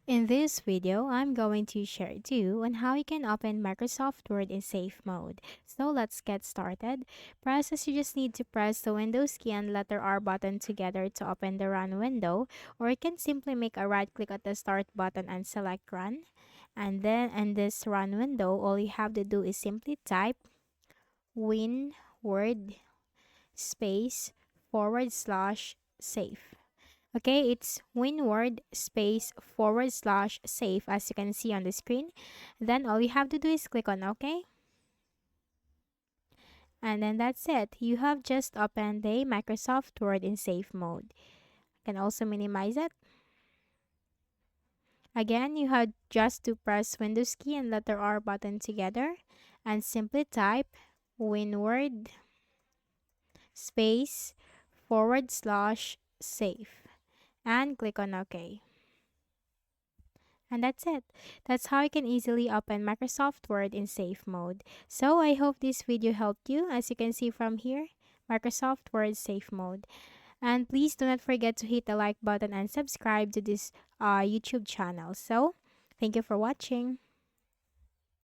In this video, I'm going to share to you on how you can open Microsoft Word in safe mode. So let's get started. You just need to press the Windows key and letter R button together to open the Run window, or you can simply make a right click at the Start button and select Run. And then in this Run window, all you have to do is simply type Win Word space forward slash save. Okay, it's winword space forward slash save as you can see on the screen. Then all you have to do is click on OK. And then that's it. You have just opened the Microsoft Word in safe mode. You can also minimize it. Again, you have just to press Windows key and letter R button together and simply type winword space forward slash save and click on OK. And that's it. That's how you can easily open Microsoft Word in safe mode. So I hope this video helped you. As you can see from here, Microsoft Word safe mode. And please do not forget to hit the like button and subscribe to this YouTube channel. So thank you for watching.